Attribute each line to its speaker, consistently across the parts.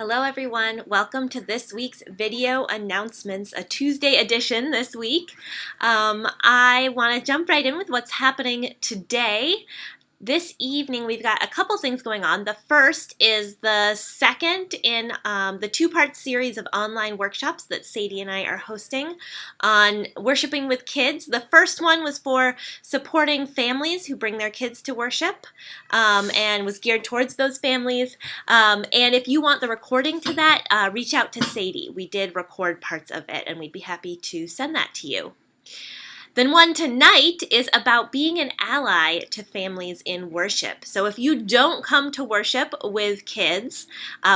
Speaker 1: Hello everyone, welcome to this week's video announcements, a Tuesday edition this week. I want to jump right in with what's happening today. This evening we've got a couple things going on. The first is the second in the two-part series of online workshops that Sadie and I are hosting on worshiping with kids. The first one was for supporting families who bring their kids to worship and was geared towards those families. And if you want the recording to that, reach out to Sadie. We did record parts of it and we'd be happy to send that to you. Then one tonight is about being an ally to families in worship. So if you don't come to worship with kids,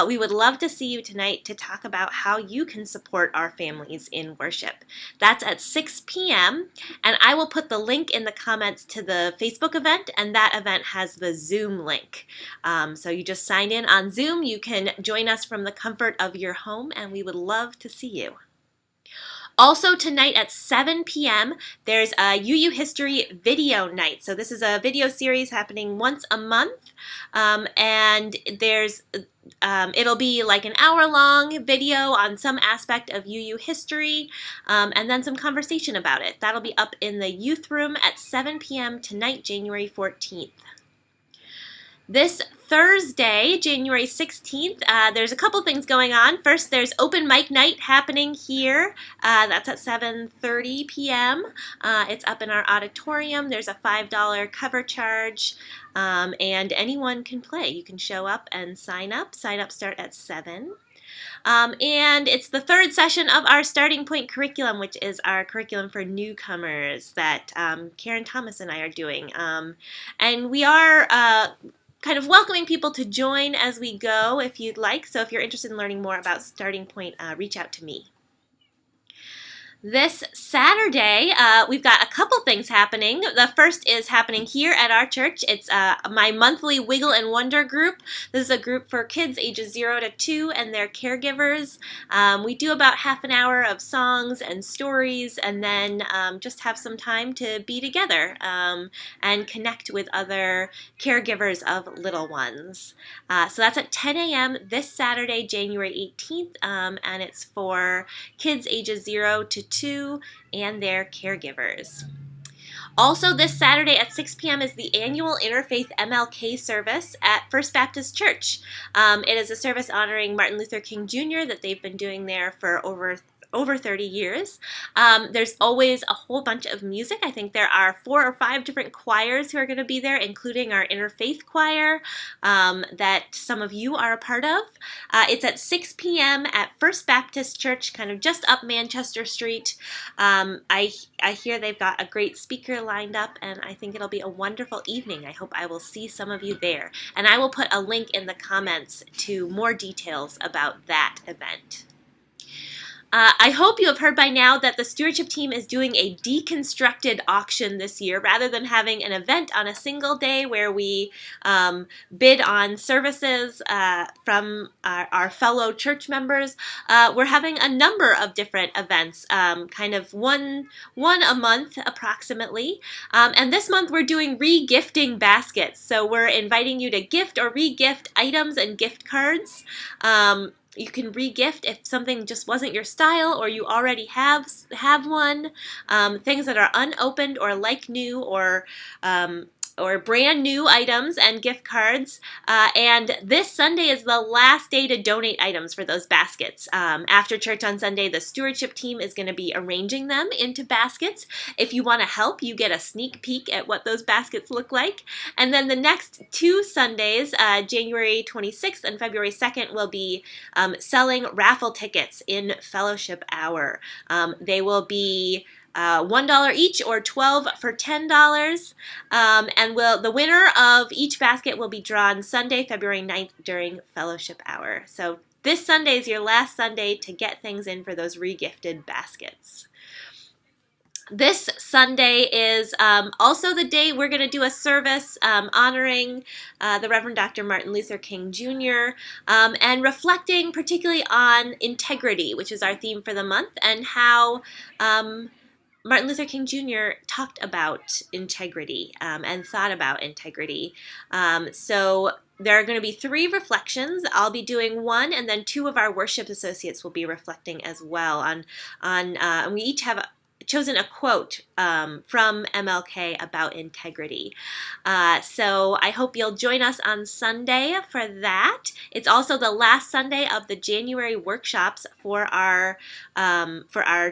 Speaker 1: we would love to see you tonight to talk about how you can support our families in worship. That's at 6 p.m. and I will put the link in the comments to the Facebook event, and that event has the Zoom link. So you just sign in on Zoom. You can join us from the comfort of your home, and we would love to see you. Also tonight at 7 p.m. there's a UU History video night. So this is a video series happening once a month, and it'll be like an hour-long video on some aspect of UU history, and then some conversation about it. That'll be up in the youth room at 7 p.m. tonight, January 14th. This Thursday, January 16th, there's a couple things going on. First, there's open mic night happening here. That's at 7:30 p.m. It's up in our auditorium. There's a $5 cover charge, and anyone can play. You can show up and sign up. Sign-ups start at 7. And it's the third session of our Starting Point curriculum, which is our curriculum for newcomers that Karen Thomas and I are doing. And we are kind of welcoming people to join as we go if you'd like. So if you're interested in learning more about Starting Point, reach out to me. This Saturday, we've got a couple things happening. The first is happening here at our church. It's my monthly Wiggle and Wonder group. This is a group for kids ages 0 to 2 and their caregivers. We do about half an hour of songs and stories, and then just have some time to be together and connect with other caregivers of little ones. So that's at 10 a.m. this Saturday, January 18th, and it's for kids ages 0 to 2 and their caregivers. Also this Saturday at 6 p.m. is the annual Interfaith MLK service at First Baptist Church. It is a service honoring Martin Luther King Jr. that they've been doing there for over 30 years. There's always a whole bunch of music. I think there are 4 or 5 different choirs who are going to be there, including our interfaith choir that some of you are a part of. It's at 6 p.m. at First Baptist Church, kind of just up Manchester Street. I hear they've got a great speaker lined up, and I think it'll be a wonderful evening. I hope I will see some of you there. And I will put a link in the comments to more details about that event. I hope you have heard by now that the stewardship team is doing a deconstructed auction this year. Rather than having an event on a single day where we bid on services from our fellow church members, we're having a number of different events, kind of one a month approximately. And this month we're doing re-gifting baskets. So we're inviting you to gift or re-gift items and gift cards. You can re-gift if something just wasn't your style or you already have one. Things that are unopened or like new or brand new items and gift cards. And this Sunday is the last day to donate items for those baskets. After church on Sunday, the stewardship team is going to be arranging them into baskets. If you want to help, you get a sneak peek at what those baskets look like. And then the next 2 Sundays, January 26th and February 2nd, will be selling raffle tickets in Fellowship Hour. They will be $1 each or 12 for $10. And the winner of each basket will be drawn Sunday, February 9th during Fellowship Hour. So this Sunday is your last Sunday to get things in for those re-gifted baskets. This Sunday is also the day we're going to do a service honoring the Reverend Dr. Martin Luther King Jr. And reflecting particularly on integrity, which is our theme for the month, and how Martin Luther King Jr. talked about integrity and thought about integrity. So there are going to be 3 reflections. I'll be doing one, and then 2 of our worship associates will be reflecting as well and we each have chosen a quote from MLK about integrity. So I hope you'll join us on Sunday for that. It's also the last Sunday of the January workshops for our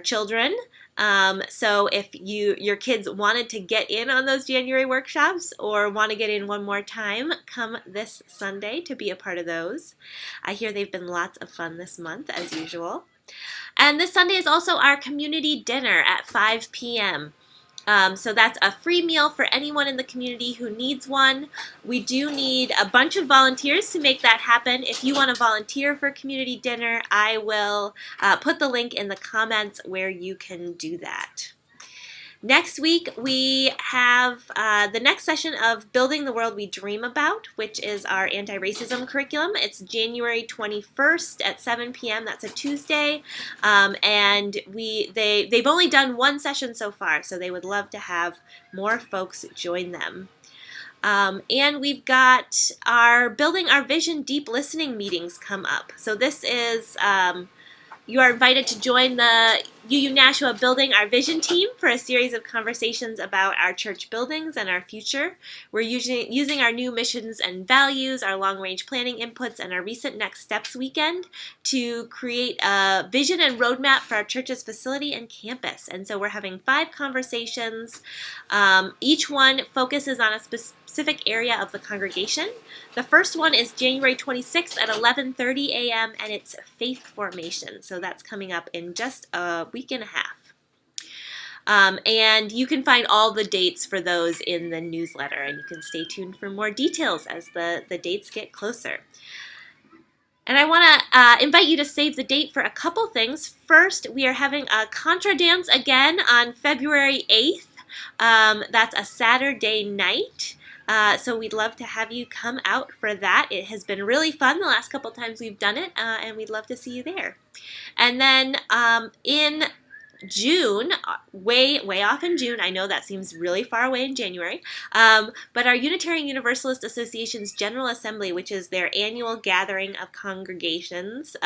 Speaker 1: children. So if your kids wanted to get in on those January workshops or want to get in one more time, come this Sunday to be a part of those. I hear they've been lots of fun this month, as usual. And this Sunday is also our community dinner at 5 p.m. So that's a free meal for anyone in the community who needs one. We do need a bunch of volunteers to make that happen. If you want to volunteer for community dinner, I will put the link in the comments where you can do that. Next week, we have the next session of Building the World We Dream About, which is our anti-racism curriculum. It's January 21st at 7 p.m. That's a Tuesday. And they've only done one session so far, so they would love to have more folks join them. And we've got our Building Our Vision Deep Listening meetings come up. So this is... you are invited to join the UU Nashua Building Our Vision team for a series of conversations about our church buildings and our future. We're using our new missions and values, our long-range planning inputs, and our recent Next Steps weekend to create a vision and roadmap for our church's facility and campus. And so we're having 5 conversations. Each one focuses on a specific area of the congregation. The first one is January 26th at 11:30 a.m. and it's faith formation. So that's coming up in just a week and a half. And you can find all the dates for those in the newsletter, and you can stay tuned for more details as the dates get closer. And I want to invite you to save the date for a couple things. First, we are having a Contra Dance again on February 8th. That's a Saturday night. So we'd love to have you come out for that. It has been really fun the last couple times we've done it, and we'd love to see you there. And then in June, way off in June, I know that seems really far away in January, but our Unitarian Universalist Association's General Assembly, which is their annual gathering of congregations,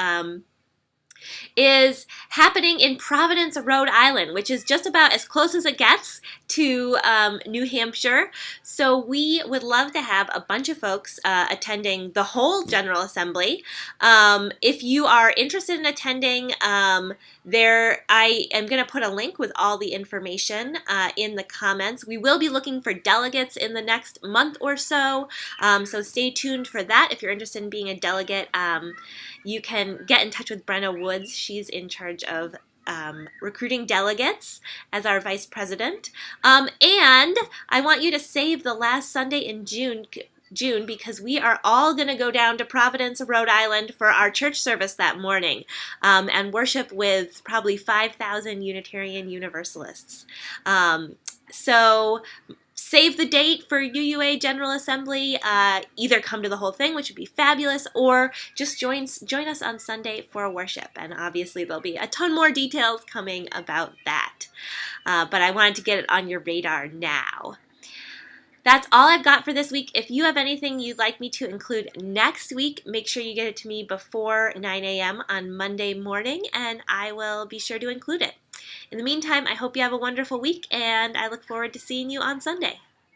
Speaker 1: is happening in Providence, Rhode Island, which is just about as close as it gets to New Hampshire. So we would love to have a bunch of folks attending the whole General Assembly. If you are interested in attending, I am going to put a link with all the information in the comments. We will be looking for delegates in the next month or so, so stay tuned for that. If you're interested in being a delegate, you can get in touch with Brenna Woods. She's in charge of recruiting delegates as our vice president. And I want you to save the last Sunday in June because we are all going to go down to Providence, Rhode Island for our church service that morning and worship with probably 5,000 Unitarian Universalists. So save the date for UUA General Assembly. Either come to the whole thing, which would be fabulous, or just join us on Sunday for worship. And obviously there'll be a ton more details coming about that. But I wanted to get it on your radar now. That's all I've got for this week. If you have anything you'd like me to include next week, make sure you get it to me before 9 a.m. on Monday morning, and I will be sure to include it. In the meantime, I hope you have a wonderful week, and I look forward to seeing you on Sunday.